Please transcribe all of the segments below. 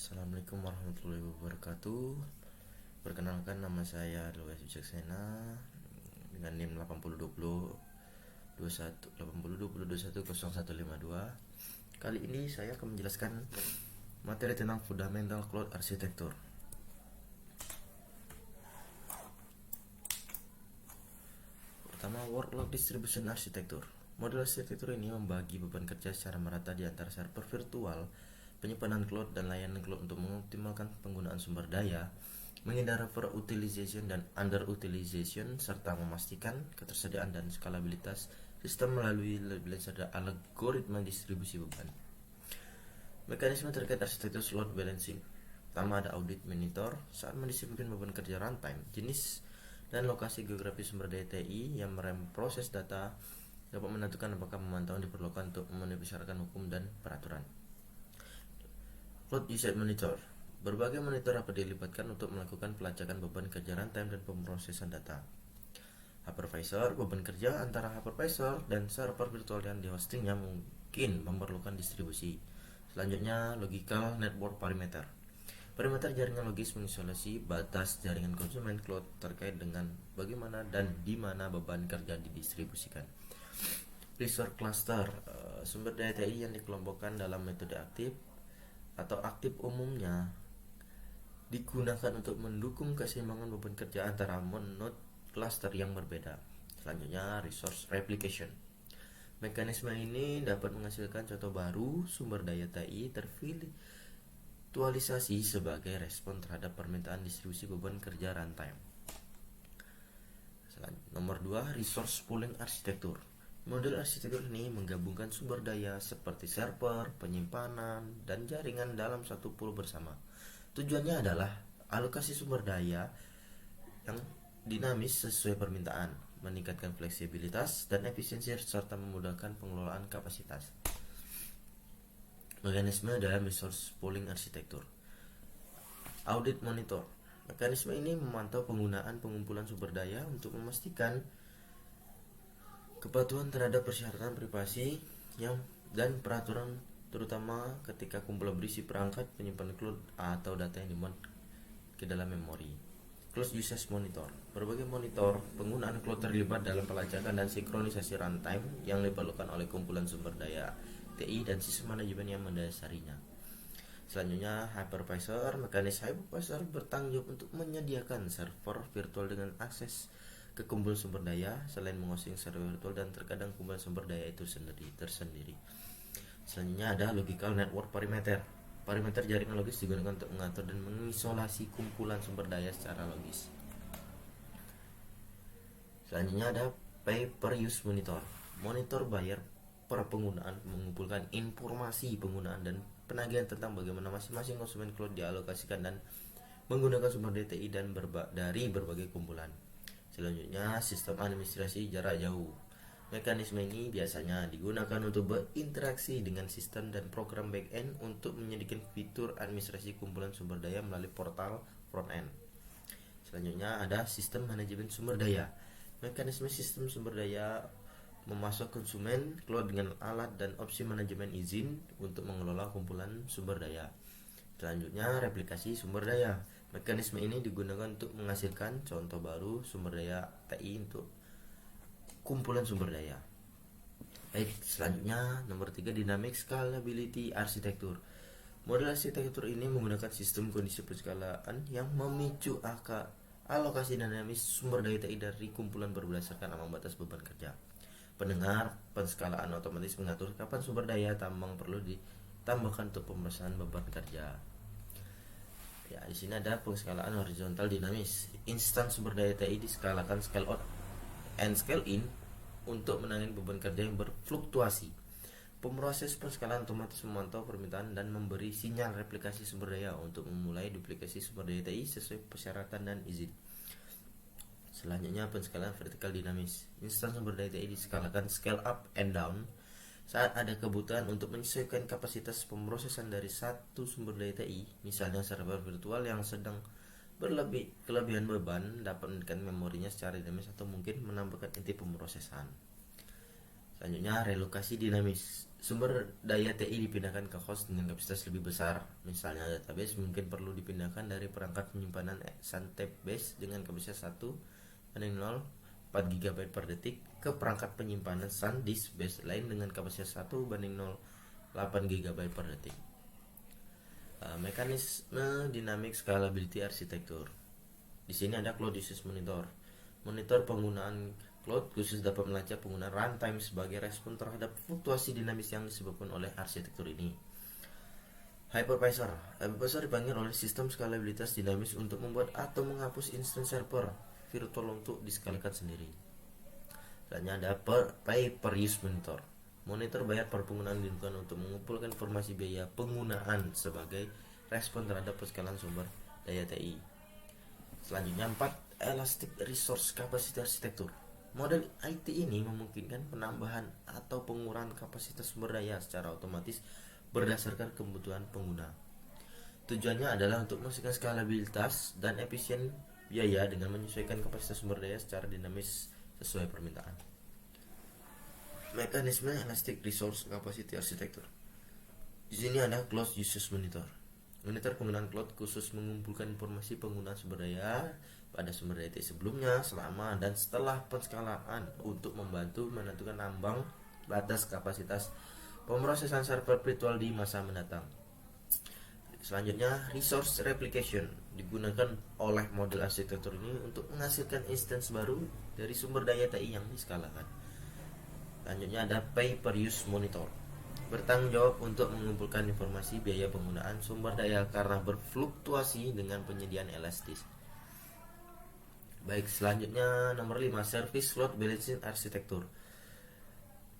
Assalamualaikum warahmatullahi wabarakatuh. Perkenalkan, nama saya Lukas Wijaksena dengan NIM 802021 Kali ini saya akan menjelaskan materi tentang fundamental cloud architecture. Pertama, workload distribution architecture. Model arsitektur ini membagi beban kerja secara merata di antara server virtual, penyimpanan cloud, dan layanan cloud untuk mengoptimalkan penggunaan sumber daya, menghindari overutilization dan underutilization, serta memastikan ketersediaan dan skalabilitas sistem melalui berdasarkan algoritma distribusi beban. Mekanisme terkait arsitektur load balancing. Pertama, ada audit monitor saat mendistribusikan beban kerja runtime, jenis dan lokasi geografis sumber daya TI yang proses data dapat menentukan apakah pemantauan diperlukan untuk memenuhi persyaratan hukum dan peraturan. Cloud usage monitor. Berbagai monitor dapat dilibatkan untuk melakukan pelacakan beban kerja runtime dan pemrosesan data. Hypervisor, beban kerja antara hypervisor dan server virtual yang dihostingnya mungkin memerlukan distribusi. Selanjutnya, logical network parameter. Parameter jaringan logis mengisolasi batas jaringan konsumen cloud terkait dengan bagaimana dan di mana beban kerja didistribusikan. Resource cluster, sumber daya TI yang dikelompokkan dalam metode aktif atau aktif umumnya digunakan untuk mendukung keseimbangan beban kerja antara node cluster yang berbeda. Selanjutnya, resource replication. Mekanisme ini dapat menghasilkan contoh baru sumber daya TI tervirtualisasi sebagai respon terhadap permintaan distribusi beban kerja runtime. Nomor 2, resource pooling arsitektur. Model arsitektur ini menggabungkan sumber daya seperti server, penyimpanan, dan jaringan dalam satu pool bersama. Tujuannya adalah alokasi sumber daya yang dinamis sesuai permintaan, meningkatkan fleksibilitas dan efisiensi serta memudahkan pengelolaan kapasitas. Mekanisme dalam resource pooling arsitektur. Audit monitor. Mekanisme ini memantau penggunaan pengumpulan sumber daya untuk memastikan kepatuhan terhadap persyaratan privasi dan peraturan, terutama ketika kumpulan berisi perangkat penyimpanan cloud atau data yang dimuat ke dalam memori. Closed usage monitor. Berbagai monitor penggunaan cloud terlibat dalam pelacakan dan sinkronisasi runtime yang diperlukan oleh kumpulan sumber daya TI dan sistem manajemen yang mendasarinya. Selanjutnya, hypervisor. Mekanisme hypervisor bertanggung jawab untuk menyediakan server virtual dengan akses ke kumpulan sumber daya selain menghosting server virtual dan terkadang kumpulan sumber daya itu tersendiri. Selanjutnya ada logical network parameter. Parameter jaringan logis digunakan untuk mengatur dan mengisolasi kumpulan sumber daya secara logis. Selanjutnya ada pay per use monitor. Monitor bayar per penggunaan, mengumpulkan informasi penggunaan dan penagihan tentang bagaimana masing-masing konsumen cloud dialokasikan dan menggunakan sumber daya TI dari berbagai kumpulan. Selanjutnya, sistem administrasi jarak jauh. Mekanisme ini biasanya digunakan untuk berinteraksi dengan sistem dan program back-end untuk menyediakan fitur administrasi kumpulan sumber daya melalui portal front-end. Selanjutnya ada sistem manajemen sumber daya. Mekanisme sistem sumber daya memasok konsumen cloud dengan alat dan opsi manajemen izin untuk mengelola kumpulan sumber daya. Selanjutnya, replikasi sumber daya. Mekanisme ini digunakan untuk menghasilkan contoh baru sumber daya TI untuk kumpulan sumber daya. Baik, selanjutnya nomor 3, dynamic scalability arsitektur. Model arsitektur ini menggunakan sistem kondisi penskalaan yang memicu alokasi dinamis sumber daya TI dari kumpulan berdasarkan ambang batas beban kerja. Pendengar, penskalaan otomatis mengatur kapan sumber daya tambang perlu ditambahkan untuk pemrosesan beban kerja. Ya, di sini ada penskalaan horizontal dinamis. Instansi sumber daya TI diskalakan scale out and scale in untuk menangani beban kerja yang berfluktuasi. Pemroses penskalaan otomatis memantau permintaan dan memberi sinyal replikasi sumber daya untuk memulai duplikasi sumber daya TI sesuai persyaratan dan izin. Selanjutnya, penskalaan vertikal dinamis. Instansi sumber daya TI diskalakan scale up and down saat ada kebutuhan untuk menyesuaikan kapasitas pemrosesan dari satu sumber daya TI. Misalnya server virtual yang sedang kelebihan beban dapat menekan memorinya secara dinamis atau mungkin menambahkan inti pemrosesan. Selanjutnya, relokasi dinamis. Sumber daya TI dipindahkan ke host dengan kapasitas lebih besar. Misalnya database mungkin perlu dipindahkan dari perangkat penyimpanan SAN tape base dengan kapasitas 1:0 4 GB per detik ke perangkat penyimpanan SAN disk base lain dengan kapasitas 1:0 8 GB per detik. Mekanisme dynamic scalability arsitektur. Di sini ada cloud usage monitor. Monitor penggunaan cloud khusus dapat melacak penggunaan runtime sebagai respon terhadap fluktuasi dinamis yang disebabkan oleh arsitektur ini. Hypervisor dipanggil oleh sistem skalabilitas dinamis untuk membuat atau menghapus instance server virtual untuk diskalakan sendiri. Selanjutnya ada pay per use monitor. Monitor bayar per penggunaan digunakan untuk mengumpulkan informasi biaya penggunaan sebagai respon terhadap perskalan sumber daya TI. Selanjutnya 4. Elastic Resource Capacity Architecture. Model IT ini memungkinkan penambahan atau pengurangan kapasitas sumber daya secara otomatis berdasarkan kebutuhan pengguna. Tujuannya adalah untuk memastikan skalabilitas dan efisien biaya dengan menyesuaikan kapasitas sumber daya secara dinamis sesuai permintaan. Mekanisme Elastic Resource Capacity Architecture. Di sini ada Cloud Usage Monitor. Monitor penggunaan cloud khusus mengumpulkan informasi penggunaan sumber daya pada sumber daya sebelumnya, selama, dan setelah penskalaan untuk membantu menentukan ambang batas kapasitas pemrosesan server virtual di masa mendatang. Selanjutnya, resource replication digunakan oleh model arsitektur ini untuk menghasilkan instance baru dari sumber daya TI yang diskalakan. Selanjutnya ada pay per use monitor. Bertanggung jawab untuk mengumpulkan informasi biaya penggunaan sumber daya karena berfluktuasi dengan penyediaan elastis. Baik, selanjutnya nomor 5, Service Load Balancing Arsitektur.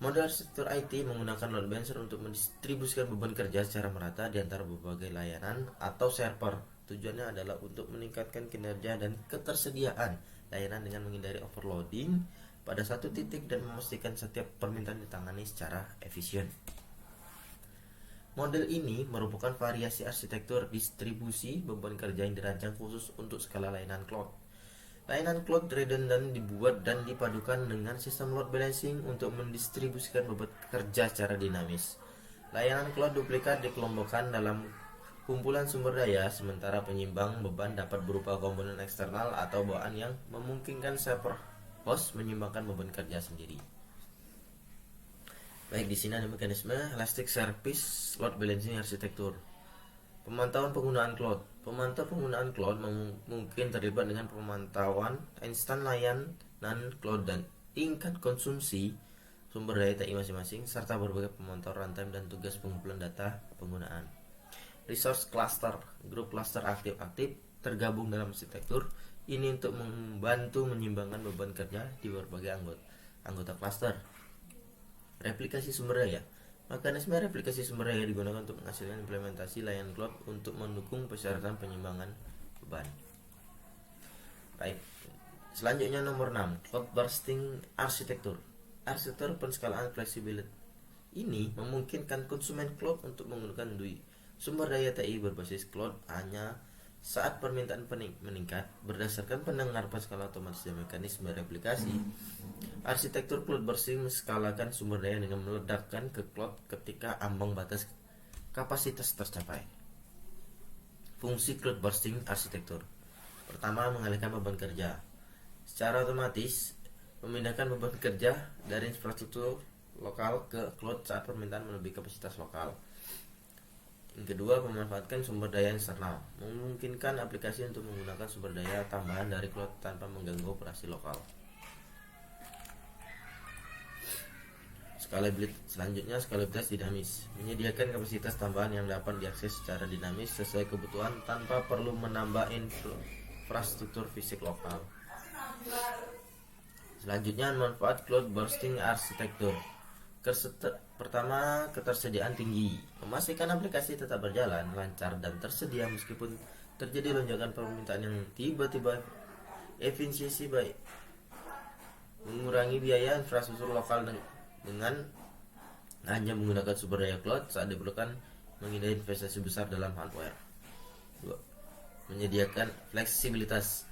Model arsitektur IT menggunakan load balancer untuk mendistribusikan beban kerja secara merata di antara berbagai layanan atau server. Tujuannya adalah untuk meningkatkan kinerja dan ketersediaan layanan dengan menghindari overloading pada satu titik dan memastikan setiap permintaan ditangani secara efisien. Model ini merupakan variasi arsitektur distribusi beban kerja yang dirancang khusus untuk skala layanan cloud. Layanan cloud redundant dibuat dan dipadukan dengan sistem load balancing untuk mendistribusikan beban kerja secara dinamis. Layanan cloud duplikat dikelompokkan dalam kumpulan sumber daya, sementara penyimbang beban dapat berupa komponen eksternal atau bawaan yang memungkinkan server host menyimbangkan beban kerja sendiri. Baik, di sini ada mekanisme Elastic Service Load Balancing Arsitektur. Pemantauan penggunaan cloud. Pemantau penggunaan cloud mungkin terlibat dengan pemantauan instan layanan cloud dan tingkat konsumsi sumber daya TI masing-masing, serta berbagai pemantau runtime dan tugas pengumpulan data penggunaan. Resource cluster, grup cluster aktif-aktif tergabung dalam arsitektur ini untuk membantu menyimbangkan beban kerja di berbagai anggota cluster. Replikasi sumber daya. Mekanisme replikasi sumber daya digunakan untuk menghasilkan implementasi layanan cloud untuk mendukung persyaratan penyimbangan beban. Baik. Selanjutnya nomor 6, Cloud Bursting Arsitektur. Arsitektur penskalaan fleksibel ini memungkinkan konsumen cloud untuk menggunakan sumber daya TI berbasis cloud hanya saat permintaan meningkat. Berdasarkan pendengar skala otomatis dan mekanisme replikasi, arsitektur cloud bursting menskalakan sumber daya dengan meledakkan ke cloud ketika ambang batas kapasitas tercapai. Fungsi cloud bursting arsitektur. Pertama, mengalihkan beban kerja. Secara otomatis memindahkan beban kerja dari infrastruktur lokal ke cloud saat permintaan melebihi kapasitas lokal. Yang kedua, memanfaatkan sumber daya eksternal. Memungkinkan aplikasi untuk menggunakan sumber daya tambahan dari cloud tanpa mengganggu operasi lokal. Selanjutnya, skalabilitas dinamis. Menyediakan kapasitas tambahan yang dapat diakses secara dinamis sesuai kebutuhan tanpa perlu menambah infrastruktur fisik lokal. Selanjutnya, manfaat cloud bursting arsitektur. Pertama, ketersediaan tinggi. Memastikan aplikasi tetap berjalan lancar dan tersedia meskipun terjadi lonjakan permintaan yang tiba-tiba. Efisiensi baik. Mengurangi biaya infrastruktur lokal dengan hanya menggunakan sumber daya cloud saat diperlukan, menghindari investasi besar dalam hardware. 2. Menyediakan fleksibilitas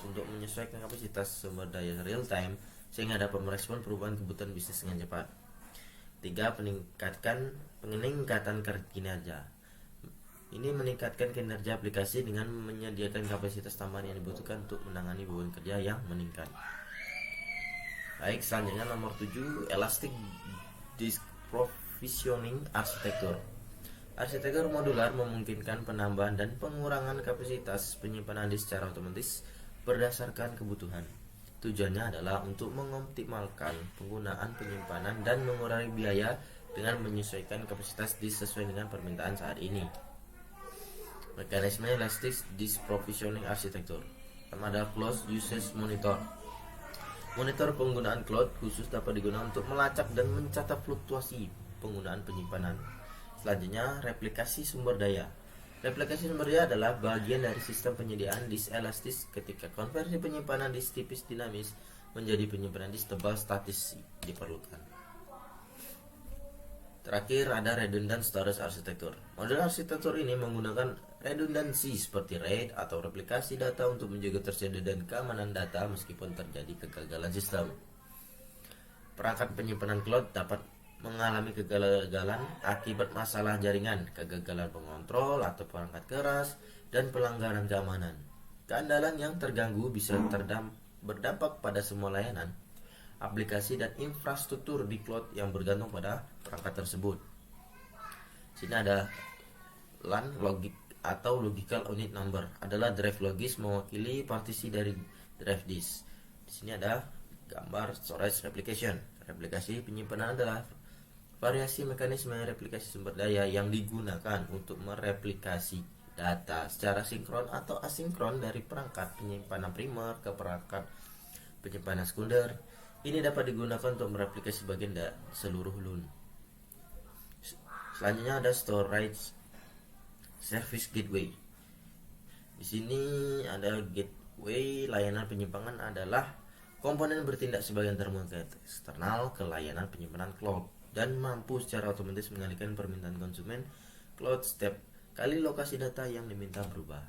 untuk menyesuaikan kapasitas sumber daya real time sehingga dapat merespon perubahan kebutuhan bisnis dengan cepat. 3. Peningkatan kinerja. Ini meningkatkan kinerja aplikasi dengan menyediakan kapasitas tambahan yang dibutuhkan untuk menangani beban kerja yang meningkat. Baik, selanjutnya nomor 7, Elastic Disk Provisioning Architecture. Arsitektur modular memungkinkan penambahan dan pengurangan kapasitas penyimpanan disk secara otomatis berdasarkan kebutuhan. Tujuannya adalah untuk mengoptimalkan penggunaan penyimpanan dan mengurangi biaya dengan menyesuaikan kapasitas disk sesuai dengan permintaan saat ini. Mekanisme Elastic Disk Provisioning Architecture. Pertama adalah Cloud Usage Monitor. Monitor penggunaan cloud khusus dapat digunakan untuk melacak dan mencatat fluktuasi penggunaan penyimpanan. Selanjutnya, replikasi sumber daya. Replikasi sumber daya adalah bagian dari sistem penyediaan disk elastis ketika konversi penyimpanan disk tipis dinamis menjadi penyimpanan disk tebal statis diperlukan. Terakhir ada redundant storage architecture. Model arsitektur ini menggunakan redundansi seperti RAID atau replikasi data untuk menjaga tersediaan dan keamanan data meskipun terjadi kegagalan sistem. Perangkat penyimpanan cloud dapat mengalami kegagalan akibat masalah jaringan, kegagalan pengontrol atau perangkat keras, dan pelanggaran keamanan. Keandalan yang terganggu bisa berdampak pada semua layanan, aplikasi, dan infrastruktur di cloud yang bergantung pada perangkat tersebut. Sini ada LUN logik atau logical unit number adalah drive logis mewakili partisi dari drive disk. Di sini ada gambar storage replication. Replikasi penyimpanan adalah variasi mekanisme replikasi sumber daya yang digunakan untuk mereplikasi data secara sinkron atau asinkron dari perangkat penyimpanan primer ke perangkat penyimpanan sekunder. Ini dapat digunakan untuk mereplikasi bagian dari seluruh LUN. Selanjutnya ada storage service gateway. Di sini ada gateway. Layanan penyimpanan adalah komponen bertindak sebagai termometer eksternal ke layanan penyimpanan cloud dan mampu secara otomatis mengalihkan permintaan konsumen cloud setiap kali lokasi data yang diminta berubah.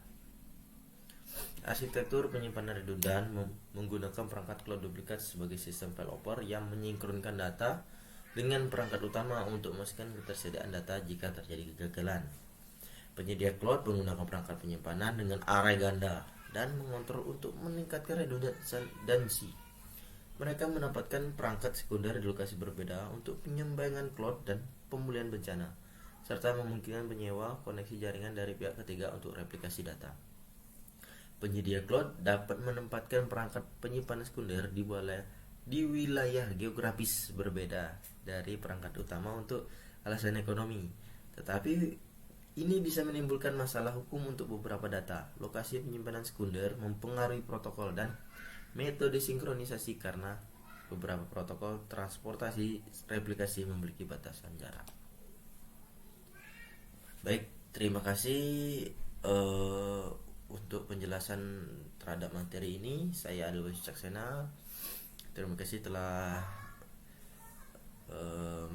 Arsitektur penyimpanan redundan menggunakan perangkat cloud duplikat sebagai sistem failover yang menyinkronkan data dengan perangkat utama untuk memastikan ketersediaan data jika terjadi kegagalan. Penyedia cloud menggunakan perangkat penyimpanan dengan array ganda dan mengontrol untuk meningkatkan redundansi. Mereka menempatkan perangkat sekunder di lokasi berbeda untuk penyimbangan cloud dan pemulihan bencana, serta memungkinkan penyewa koneksi jaringan dari pihak ketiga untuk replikasi data. Penyedia cloud dapat menempatkan perangkat penyimpanan sekunder di wilayah geografis berbeda dari perangkat utama untuk alasan ekonomi, tetapi ini bisa menimbulkan masalah hukum untuk beberapa data. Lokasi penyimpanan sekunder mempengaruhi protokol dan metode sinkronisasi karena beberapa protokol transportasi replikasi memiliki batasan jarak. Baik, terima kasih untuk penjelasan terhadap materi ini. Saya Adil Wicaksena. Terima kasih telah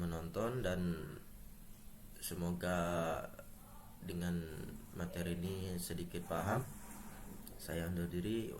menonton dan semoga dengan materi ini sedikit paham. Saya undur diri.